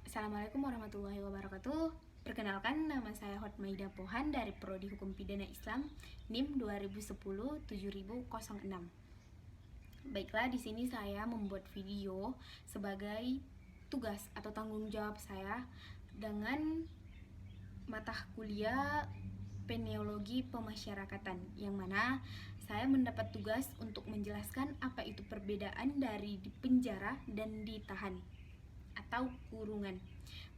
Assalamualaikum warahmatullahi wabarakatuh. Perkenalkan, nama saya Hotmaida Pohan dari Prodi Hukum Pidana Islam NIM 2010-7006. Baiklah, di sini saya membuat video sebagai tugas atau tanggung jawab saya dengan mata kuliah Peneologi Pemasyarakatan, yang mana saya mendapat tugas untuk menjelaskan apa itu perbedaan dari dipenjara dan ditahan atau kurungan.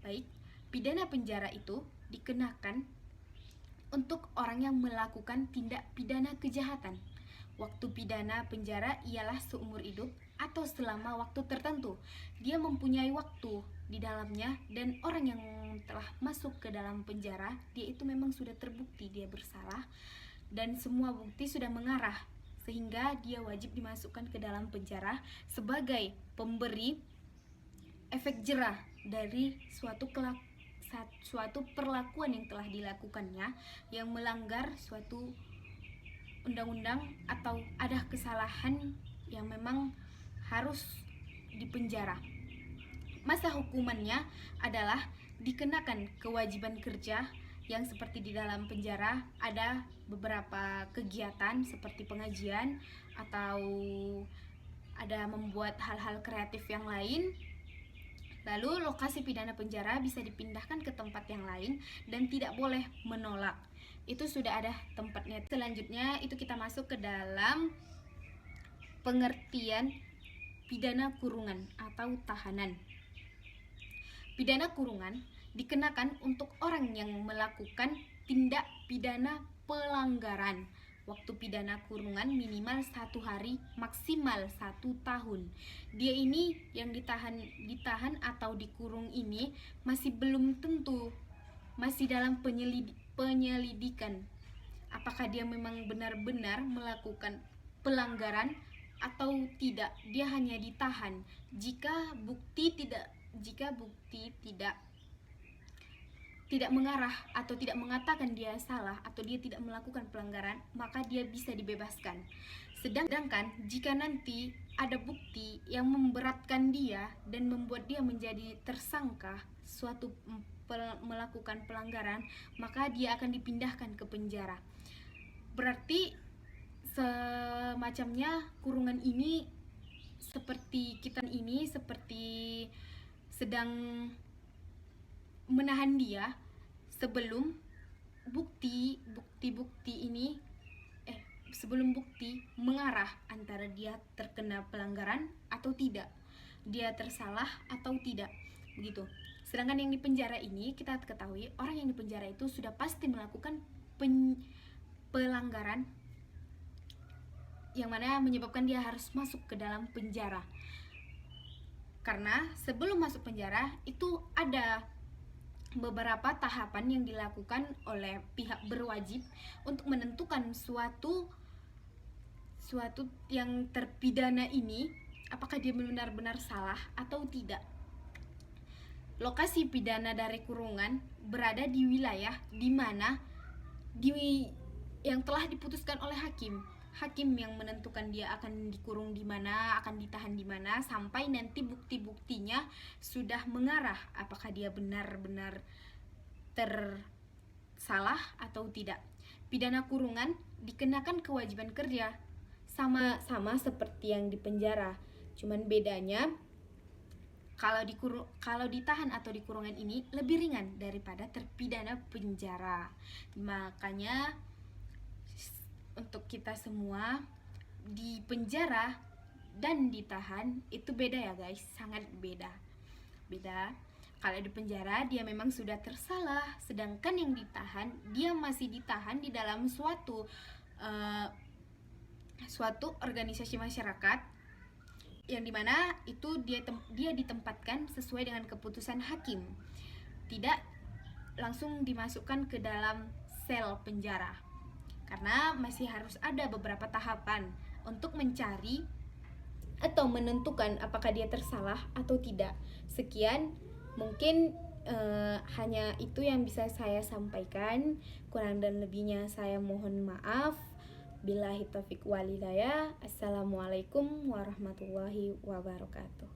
Baik, pidana penjara itu dikenakan untuk orang yang melakukan tindak pidana kejahatan. Waktu pidana penjara ialah seumur hidup atau selama waktu tertentu. Dia mempunyai waktu di dalamnya, dan orang yang telah masuk ke dalam penjara, dia itu memang sudah terbukti dia bersalah dan semua bukti sudah mengarah, sehingga dia wajib dimasukkan ke dalam penjara sebagai pemberi efek jerah dari suatu perlakuan yang telah dilakukannya, yang melanggar suatu undang-undang atau ada kesalahan yang memang harus dipenjara. Masa hukumannya adalah dikenakan kewajiban kerja, yang seperti di dalam penjara ada beberapa kegiatan seperti pengajian atau ada membuat hal-hal kreatif yang lain. Lalu lokasi pidana penjara bisa dipindahkan ke tempat yang lain dan tidak boleh menolak. Itu sudah ada tempatnya. Selanjutnya itu kita masuk ke dalam pengertian pidana kurungan atau tahanan. Pidana kurungan dikenakan untuk orang yang melakukan tindak pidana pelanggaran. Waktu pidana kurungan minimal 1 hari, maksimal 1 tahun. Dia ini yang ditahan atau dikurung ini masih belum tentu, masih dalam penyelidikan. Apakah dia memang benar-benar melakukan pelanggaran atau tidak? Dia hanya ditahan jika bukti tidak mengarah atau tidak mengatakan dia salah atau dia tidak melakukan pelanggaran, maka dia bisa dibebaskan. Sedangkan jika nanti ada bukti yang memberatkan dia dan membuat dia menjadi tersangka suatu melakukan pelanggaran, maka dia akan dipindahkan ke penjara. Berarti semacamnya kurungan ini seperti sedang menahan dia sebelum bukti mengarah antara dia terkena pelanggaran atau tidak, dia tersalah atau tidak, begitu. Sedangkan yang di penjara ini, kita ketahui orang yang di penjara itu sudah pasti melakukan pelanggaran yang mana menyebabkan dia harus masuk ke dalam penjara. Karena sebelum masuk penjara itu ada beberapa tahapan yang dilakukan oleh pihak berwajib untuk menentukan suatu yang terpidana ini apakah dia benar-benar salah atau tidak. Lokasi pidana dari kurungan berada di wilayah di mana yang telah diputuskan oleh hakim yang menentukan dia akan dikurung di mana, akan ditahan di mana, sampai nanti bukti-buktinya sudah mengarah apakah dia benar-benar tersalah atau tidak. Pidana kurungan dikenakan kewajiban kerja sama seperti yang di penjara. Cuman bedanya kalau ditahan atau di kurungan ini lebih ringan daripada terpidana penjara. Makanya untuk kita semua, di penjara dan ditahan itu beda ya guys, sangat beda. Kalau di penjara dia memang sudah tersalah, sedangkan yang ditahan dia masih ditahan di dalam suatu organisasi masyarakat, yang dimana itu dia ditempatkan sesuai dengan keputusan hakim, tidak langsung dimasukkan ke dalam sel penjara. Karena masih harus ada beberapa tahapan untuk mencari atau menentukan apakah dia tersalah atau tidak. Sekian, mungkin hanya itu yang bisa saya sampaikan. Kurang dan lebihnya saya mohon maaf. Billahi taufiq wal hidayah. Assalamualaikum warahmatullahi wabarakatuh.